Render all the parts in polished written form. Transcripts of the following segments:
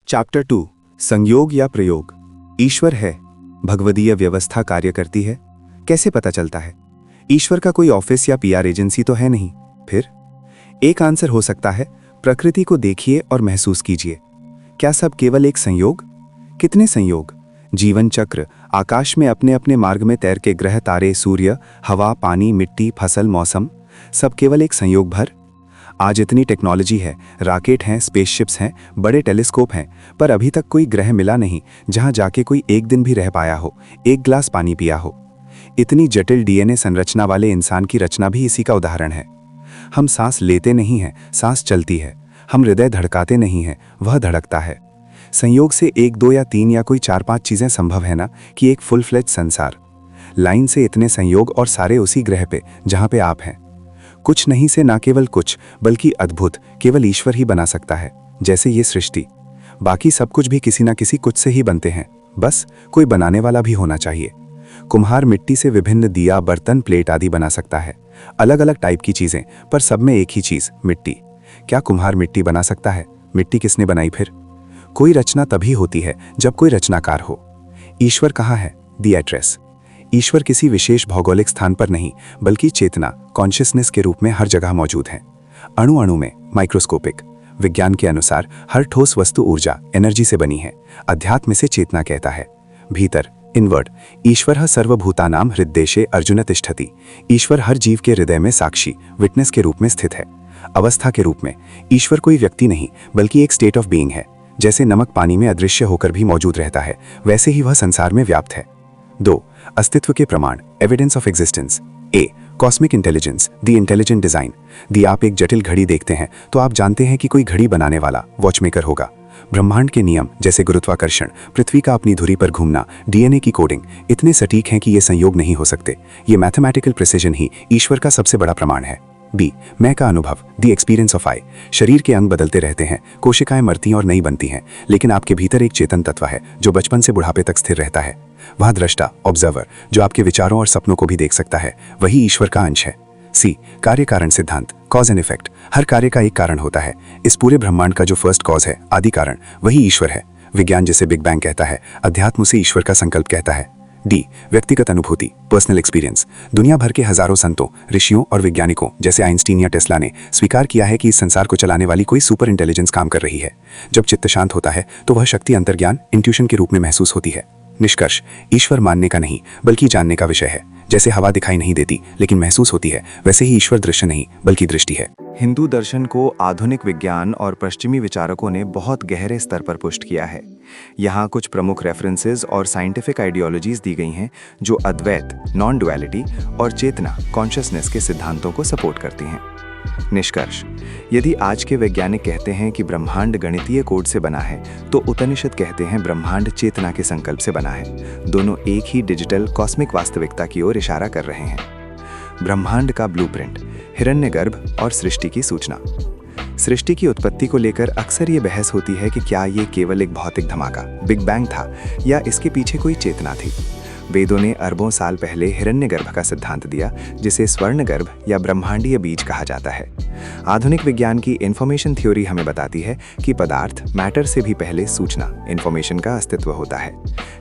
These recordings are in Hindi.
चैप्टर 2 संयोग या प्रयोग। ईश्वर है, भगवदीय व्यवस्था कार्य करती है। कैसे पता चलता है? ईश्वर का कोई ऑफिस या पीआर एजेंसी तो है नहीं। फिर एक आंसर हो सकता है, प्रकृति को देखिए और महसूस कीजिए। क्या सब केवल एक संयोग? कितने संयोग? जीवन चक्र, आकाश में अपने अपने मार्ग में तैर के ग्रह, तारे, सूर्य, हवा, पानी, मिट्टी, फसल, मौसम, सब केवल एक संयोग भर। आज इतनी टेक्नोलॉजी है, रॉकेट हैं, स्पेसशिप्स हैं, बड़े टेलीस्कोप हैं, पर अभी तक कोई ग्रह मिला नहीं जहां जाके कोई एक दिन भी रह पाया हो, एक ग्लास पानी पिया हो। इतनी जटिल डीएनए संरचना वाले इंसान की रचना भी इसी का उदाहरण है। हम सांस लेते नहीं हैं, सांस चलती है। हम हृदय धड़काते नहीं हैं, वह धड़कता है। संयोग से एक, दो या तीन या कोई 4-5 चीजें संभव है ना, कि एक फुल फ्लेज संसार। लाइन से इतने संयोग और सारे उसी ग्रह पे जहां पे आप हैं। कुछ नहीं से ना केवल कुछ, बल्कि अद्भुत केवल ईश्वर ही बना सकता है। जैसे ये सृष्टि, बाकी सब कुछ भी किसी ना किसी कुछ से ही बनते हैं, बस कोई बनाने वाला भी होना चाहिए। कुम्हार मिट्टी से विभिन्न दिया, बर्तन, प्लेट आदि बना सकता है, अलग अलग टाइप की चीजें, पर सब में एक ही चीज, मिट्टी। क्या कुम्हार मिट्टी बना सकता है? मिट्टी किसने बनाई फिर? कोई रचना तभी होती है जब कोई रचनाकार हो। ईश्वर कहाँ है? दी एड्रेस। ईश्वर किसी विशेष भौगोलिक स्थान पर नहीं, बल्कि चेतना, कॉन्शियसनेस के रूप में हर जगह मौजूद है। अणु अणु में, माइक्रोस्कोपिक। विज्ञान के अनुसार हर ठोस वस्तु ऊर्जा, एनर्जी से बनी है। अध्यात्म से चेतना कहता है। भीतर, इनवर्ड, ईश्वर सर्वभूतानां हृद्देशे अर्जुन तिष्ठति। ईश्वर हर जीव के हृदय में साक्षी, विटनेस के रूप में स्थित है। अवस्था के रूप में ईश्वर कोई व्यक्ति नहीं, बल्कि एक स्टेट ऑफ बीइंग है। जैसे नमक पानी में अदृश्य होकर भी मौजूद रहता है, वैसे ही वह संसार में व्याप्त है। 2. अस्तित्व के प्रमाण, evidence of existence. A. Cosmic intelligence, the intelligent design. दी आप एक जटिल घड़ी देखते हैं तो आप जानते हैं कि कोई घड़ी बनाने वाला, वॉचमेकर होगा। ब्रह्मांड के नियम, जैसे गुरुत्वाकर्षण, पृथ्वी का अपनी धुरी पर घूमना, डीएनए की कोडिंग, इतने सटीक हैं कि ये संयोग नहीं हो सकते। ये मैथमेटिकल प्रिसिजन ही ईश्वर का सबसे बड़ा प्रमाण है। बी. मैं का अनुभव, द एक्सपीरियंस ऑफ आई। शरीर के अंग बदलते रहते हैं, कोशिकाएं मरती और नई बनती हैं, लेकिन आपके भीतर एक चेतन तत्व है जो बचपन से बुढ़ापे तक स्थिर रहता है। वह दृष्टा, ऑब्जर्वर, जो आपके विचारों और सपनों को भी देख सकता है, वही ईश्वर का अंश है। सी. कार्य कारण सिद्धांत, कॉज एंड इफेक्ट। हर कार्य का एक कारण होता है। इस पूरे ब्रह्मांड का जो फर्स्ट कॉज है, आदि कारण, वही ईश्वर है। विज्ञान जिसे बिग बैंग कहता है, अध्यात्म से ईश्वर का संकल्प कहता है। डी. व्यक्तिगत अनुभूति, पर्सनल एक्सपीरियंस। दुनिया भर के हजारों संतों, ऋषियों और वैज्ञानिकों जैसे आइंस्टीन या टेस्ला ने स्वीकार किया है कि इस संसार को चलाने वाली कोई सुपर इंटेलिजेंस काम कर रही है। जब चित्त शांत होता है तो वह शक्ति अंतर्ज्ञान, इंट्यूशन के रूप में महसूस होती है। निष्कर्ष, ईश्वर मानने का नहीं, बल्कि जानने का विषय है। जैसे हवा दिखाई नहीं देती लेकिन महसूस होती है, वैसे ही ईश्वर दृश्य नहीं बल्कि दृष्टि है। हिंदू दर्शन को आधुनिक विज्ञान और पश्चिमी विचारकों ने बहुत गहरे स्तर पर पुष्ट किया है। यहाँ कुछ प्रमुख रेफरेंसेस और साइंटिफिक आइडियोलॉजीज दी गई हैं जो अद्वैत, नॉन डुअलिटी और चेतना, कॉन्शियसनेस के सिद्धांतों को सपोर्ट करती हैं। निष्कर्ष, यदि आज के वैज्ञानिक कहते हैं कि ब्रह्मांड गणितीय कोड से बना है, तो उपनिषद कहते हैं ब्रह्मांड चेतना के संकल्प से बना है। दोनों एक ही डिजिटल कॉस्मिक वास्तविकता की ओर इशारा कर रहे हैं। ब्रह्मांड का ब्लूप्रिंट, हिरण्यगर्भ और सृष्टि की सूचना। सृष्टि की उत्पत्ति को लेकर अक्सर ये बहस होती है कि क्या ये केवल एक भौतिक धमाका, बिग बैंग था, या इसके पीछे कोई चेतना थी। वेदों ने अरबों साल पहले हिरण्यगर्भ का सिद्धांत दिया, जिसे स्वर्णगर्भ या ब्रह्मांडीय बीज कहा जाता है। आधुनिक विज्ञान की इंफॉर्मेशन थ्योरी हमें बताती है कि पदार्थ, मैटर से भी पहले सूचना, इंफॉर्मेशन का अस्तित्व होता है।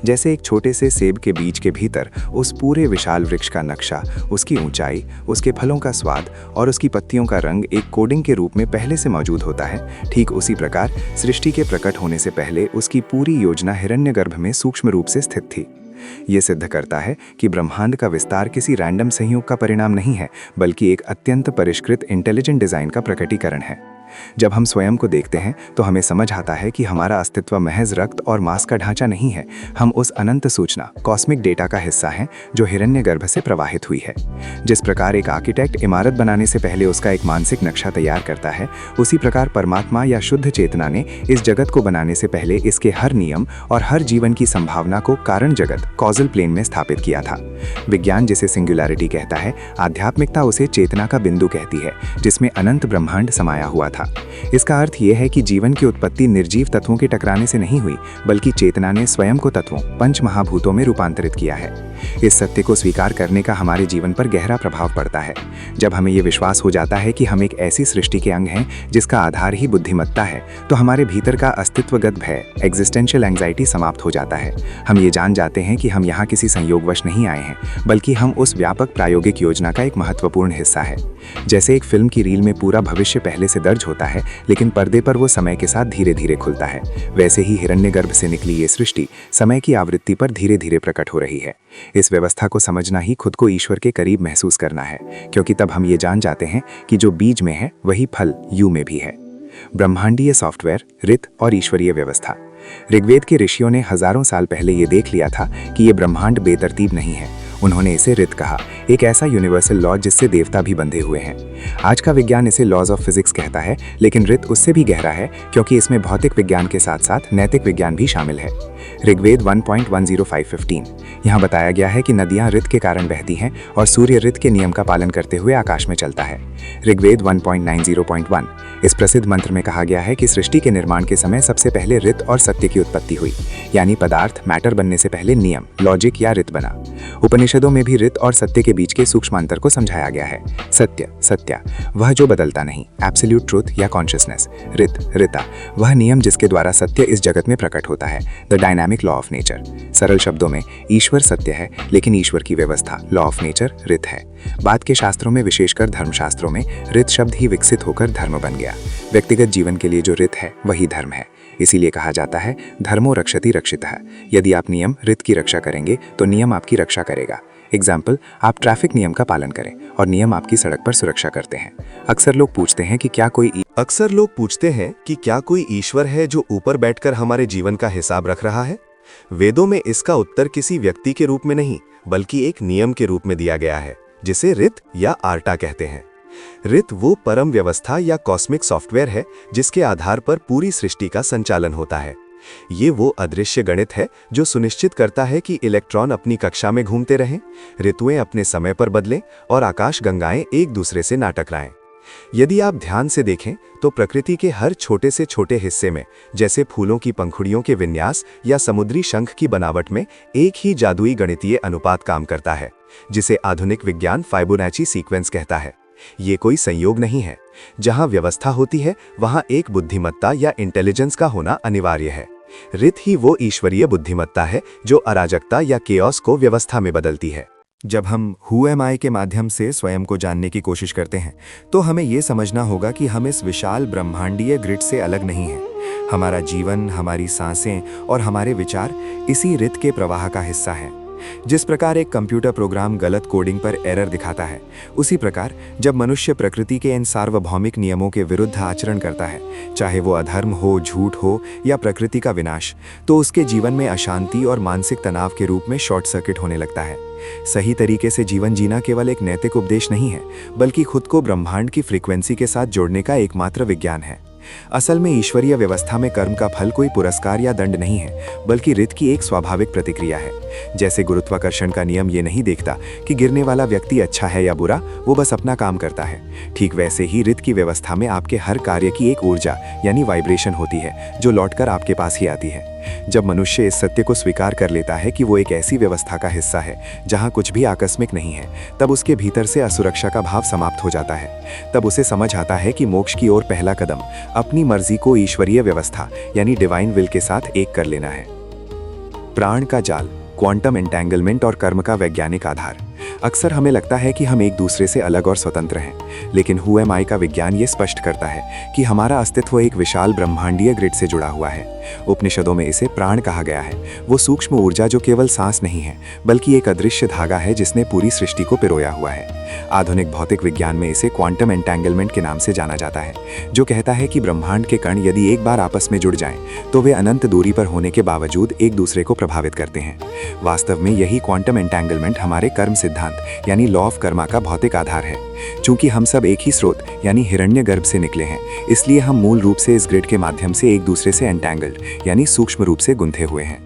जैसे एक छोटे से सेब के बीज के भीतर उस पूरे विशाल वृक्ष का नक्शा, उसकी ऊंचाई, उसके फलों का स्वाद और उसकी पत्तियों का रंग एक कोडिंग के रूप में पहले से मौजूद होता है। ठीक उसी प्रकार सृष्टि के प्रकट होने से पहले उसकी पूरी योजना हिरण्यगर्भ में सूक्ष्म रूप से स्थित थी। ये सिद्ध करता है कि ब्रह्मांड का विस्तार किसी रैंडम संयोग का परिणाम नहीं है, बल्कि एक अत्यंत परिष्कृत इंटेलिजेंट डिजाइन का प्रकटीकरण है। जब हम स्वयं को देखते हैं तो हमें समझ आता है कि हमारा अस्तित्व महज रक्त और मांस का ढांचा नहीं है। हम उस अनंत सूचना, कॉस्मिक डेटा का हिस्सा हैं जो हिरण्यगर्भ से प्रवाहित हुई है। जिस प्रकार एक आर्किटेक्ट इमारत बनाने से पहले उसका एक मानसिक नक्शा तैयार करता है, उसी प्रकार परमात्मा या शुद्ध चेतना ने इस जगत को बनाने से पहले इसके हर नियम और हर जीवन की संभावना को कारण जगत, कॉजल प्लेन में स्थापित किया था। विज्ञान जिसे सिंगुलैरिटी कहता है, आध्यात्मिकता उसे चेतना का बिंदु कहती है, जिसमें अनंत ब्रह्मांड समाया हुआ था। इसका अर्थ यह है कि जीवन की उत्पत्ति निर्जीव तत्वों के टकराने से नहीं हुई, बल्कि चेतना ने स्वयं को तत्वों, पंच महाभूतों में रूपांतरित किया है। इस सत्य को स्वीकार करने का हमारे जीवन पर गहरा प्रभाव पड़ता है। जब हमें ये विश्वास हो जाता है कि हम एक ऐसी सृष्टि के अंग हैं जिसका आधार ही बुद्धिमत्ता है, तो हमारे भीतर का अस्तित्वगत भय, एग्जिस्टेंशियल एंग्जाइटी समाप्त हो जाता है। हम ये जान जाते हैं कि हम यहाँ किसी संयोगवश नहीं आए हैं, बल्कि हम उस व्यापक प्रायोगिक योजना का एक महत्वपूर्ण हिस्सा है। जैसे एक फिल्म की रील में पूरा भविष्य पहले से दर्ज होता है, लेकिन पर्दे पर वो समय के साथ धीरे धीरे खुलता है, वैसे ही हिरण्यगर्भ से निकली ये सृष्टि समय की आवृत्ति पर धीरे धीरे प्रकट हो रही है। इस व्यवस्था को समझना ही खुद को ईश्वर के करीब महसूस करना है, क्योंकि तब हम ये जान जाते हैं कि जो बीज में है वही फल यू में भी है। ब्रह्मांडीय सॉफ्टवेयर, रित और ईश्वरीय व्यवस्था। ऋग्वेद के ऋषियों ने हजारों साल पहले ये देख लिया था कि ये ब्रह्मांड बेतरतीब नहीं है। उन्होंने इसे रित कहा, एक ऐसा यूनिवर्सल लॉ जिससे देवता भी बंधे हुए हैं। आज का विज्ञान इसे लॉज ऑफ फिजिक्स कहता है, लेकिन रित उससे भी गहरा है, क्योंकि इसमें भौतिक विज्ञान के साथ साथ नैतिक विज्ञान भी शामिल है। ऋग्वेद 1.10515 यहाँ बताया गया है कि नदियां रित के कारण बहती हैं और सूर्य रित के नियम का पालन करते हुए आकाश में चलता है। ऋग्वेद 1.90.1 इस प्रसिद्ध मंत्र में कहा गया है कि सृष्टि के निर्माण के समय सबसे पहले रित और सत्य की उत्पत्ति हुई, यानी पदार्थ मैटर बनने से पहले नियम, लॉजिक या रित बना। उपनिषदों में भी रित और सत्य के बीच के सूक्ष्म अंतर को समझाया गया है। सत्य, सत्या, वह जो बदलता नहीं, एब्सोल्यूट ट्रूथ या कॉन्शियसनेस। रित, रिता, वह नियम जिसके द्वारा सत्य इस जगत में प्रकट होता है, the dynamic law of nature. सरल शब्दों में, ईश्वर सत्य है, लेकिन ईश्वर की व्यवस्था, लॉ ऑफ नेचर, रित है। बाद के शास्त्रों में, विशेषकर धर्मशास्त्रों में, रित शब्द ही विकसित होकर धर्म बन गया। व्यक्तिगत जीवन के लिए जो रित है वही धर्म है। इसीलिए कहा जाता है, धर्मो रक्षति रक्षितः। यदि आप नियम, रित की रक्षा करेंगे तो नियम आपकी रक्षा करेगा। एग्जाम्पल, आप ट्रैफिक नियम का पालन करें और नियम आपकी सड़क पर सुरक्षा करते हैं। अक्सर लोग पूछते हैं कि क्या कोई ईश्वर है जो ऊपर बैठकर हमारे जीवन का हिसाब रख रहा है? वेदों में इसका उत्तर किसी व्यक्ति के रूप में नहीं, बल्कि एक नियम के रूप में दिया गया है, जिसे रित या आर्टा कहते हैं। रित वो परम व्यवस्था या कॉस्मिक सॉफ्टवेयर है जिसके आधार पर पूरी सृष्टि का संचालन होता है। ये वो अदृश्य गणित है जो सुनिश्चित करता है कि इलेक्ट्रॉन अपनी कक्षा में घूमते रहें, ऋतुएं अपने समय पर बदलें और आकाश गंगाएं एक दूसरे से ना टकराएं। यदि आप ध्यान से देखें तो प्रकृति के हर छोटे से छोटे हिस्से में, जैसे फूलों की पंखुड़ियों के विन्यास या समुद्री शंख की बनावट में, एक ही जादुई गणितीय अनुपात काम करता है, जिसे आधुनिक विज्ञान फाइबोनाची सीक्वेंस कहता है। ये कोई संयोग नहीं है। जहां व्यवस्था होती है वहां एक बुद्धिमत्ता या इंटेलिजेंस का होना अनिवार्य है। रित ही वो ईश्वरीय बुद्धिमत्ता है जो अराजकता या केओस को व्यवस्था में बदलती है। जब हम हु एम आई के माध्यम से स्वयं को जानने की कोशिश करते हैं, तो हमें यह समझना होगा कि हम इस विशाल ब्रह्मांडीय ग्रिड से अलग नहीं हैं। हमारा जीवन, हमारी सांसें और हमारे विचार इसी रित के प्रवाह का हिस्सा हैं। जिस प्रकार एक कंप्यूटर प्रोग्राम गलत कोडिंग पर एरर दिखाता है, उसी प्रकार जब मनुष्य प्रकृति के इन सार्वभौमिक नियमों के विरुद्ध आचरण करता है, चाहे वो अधर्म हो, झूठ हो या प्रकृति का विनाश, तो उसके जीवन में अशांति और मानसिक तनाव के रूप में शॉर्ट सर्किट होने लगता है। सही तरीके से जीवन जीना केवल एक नैतिक उपदेश नहीं है, बल्कि खुद को ब्रह्मांड की फ्रीक्वेंसी के साथ जोड़ने का एकमात्र विज्ञान है। असल में ईश्वरीय व्यवस्था में कर्म का फल कोई पुरस्कार या दंड नहीं है, बल्कि रित की एक स्वाभाविक प्रतिक्रिया है। जैसे गुरुत्वाकर्षण का नियम ये नहीं देखता कि गिरने वाला व्यक्ति अच्छा है या बुरा, वो बस अपना काम करता है। ठीक वैसे ही रित की व्यवस्था में आपके हर कार्य की एक ऊर्जा यानी वाइब्रेशन होती है, जो लौटकर आपके पास ही आती है। जब मनुष्य इस सत्य को स्वीकार कर लेता है कि वो एक ऐसी व्यवस्था का हिस्सा है जहां कुछ भी आकस्मिक नहीं है, तब उसके भीतर से असुरक्षा का भाव समाप्त हो जाता है। तब उसे समझ आता है कि मोक्ष की ओर पहला कदम अपनी मर्जी को ईश्वरीय व्यवस्था यानी डिवाइन विल के साथ एक कर लेना है। प्राण का जाल, क्वांटम एंटेंगलमेंट और कर्म का वैज्ञानिक आधार। अक्सर हमें लगता है कि हम एक दूसरे से अलग और स्वतंत्र हैं, लेकिन हु एम आई का विज्ञान ये स्पष्ट करता है कि हमारा अस्तित्व एक विशाल ब्रह्मांडीय ग्रिड से जुड़ा हुआ है। उपनिषदों में इसे प्राण कहा गया है, वो सूक्ष्म ऊर्जा जो केवल सांस नहीं है, बल्कि एक अदृश्य धागा है जिसने पूरी सृष्टि को पिरोया हुआ है। आधुनिक भौतिक विज्ञान में इसे क्वांटम एंटेंगलमेंट के नाम से जाना जाता है, जो कहता है कि ब्रह्मांड के कण यदि एक बार आपस में जुड़ जाएं, तो वे अनंत दूरी पर होने के बावजूद एक दूसरे को प्रभावित करते हैं। वास्तव में यही क्वांटम एंटेंगलमेंट हमारे कर्म सिद्धांत यानी लॉ ऑफ कर्मा का भौतिक आधार है। चूंकि हम सब एक ही स्रोत यानी हिरण्यगर्भ से निकले हैं, इसलिए हम मूल रूप से इस ग्रिड के माध्यम से एक दूसरे से एंटेंगल्ड यानी सूक्ष्म रूप से गुंथे हुए हैं।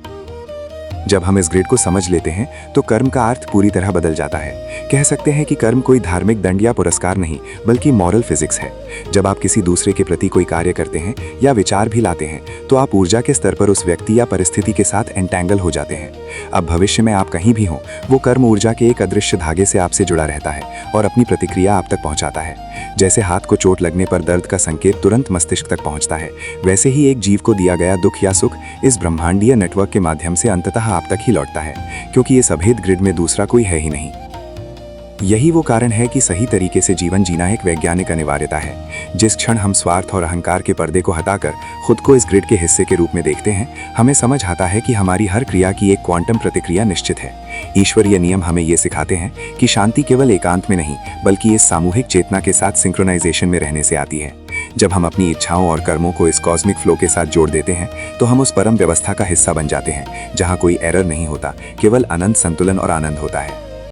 जब हम इस ग्रिड को समझ लेते हैं तो कर्म का अर्थ पूरी तरह बदल जाता है। कह सकते हैं कि कर्म कोई धार्मिक दंड या पुरस्कार नहीं बल्कि मॉरल फिजिक्स है। जब आप किसी दूसरे के प्रति कोई कार्य करते हैं या विचार भी लाते हैं तो आप ऊर्जा के स्तर पर उस व्यक्ति या परिस्थिति के साथ एंटैंगल हो जाते हैं। अब भविष्य में आप कहीं भी हों, वो कर्म ऊर्जा के एक अदृश्य धागे से आपसे जुड़ा रहता है और अपनी प्रतिक्रिया आप तक पहुंचाता है। जैसे हाथ को चोट लगने पर दर्द का संकेत तुरंत मस्तिष्क तक पहुंचता है, वैसे ही एक जीव को दिया गया दुख या सुख इस ब्रह्मांडीय नेटवर्क के माध्यम से अंततः आप तक ही लौटता है, क्योंकि ये अभेद ग्रिड में दूसरा कोई है ही नहीं। यही वो कारण है कि सही तरीके से जीवन जीना एक वैज्ञानिक अनिवार्यता है। जिस क्षण हम स्वार्थ और अहंकार के पर्दे को हटाकर खुद को इस ग्रिड के हिस्से के रूप में देखते हैं, हमें समझ आता है कि हमारी हर क्रिया की एक क्वांटम प्रतिक्रिया निश्चित है। ईश्वरीय नियम हमें ये सिखाते हैं कि शांति केवल एकांत में नहीं बल्कि इस सामूहिक चेतना के साथ सिंक्रोनाइजेशन में रहने से आती है। जब हम अपनी इच्छाओं और कर्मों को इस कॉस्मिक फ्लो के साथ जोड़ देते हैं तो हम उस परम व्यवस्था का हिस्सा बन जाते हैं, जहाँ कोई एरर नहीं होता, केवल अनंत संतुलन और आनंद होता है।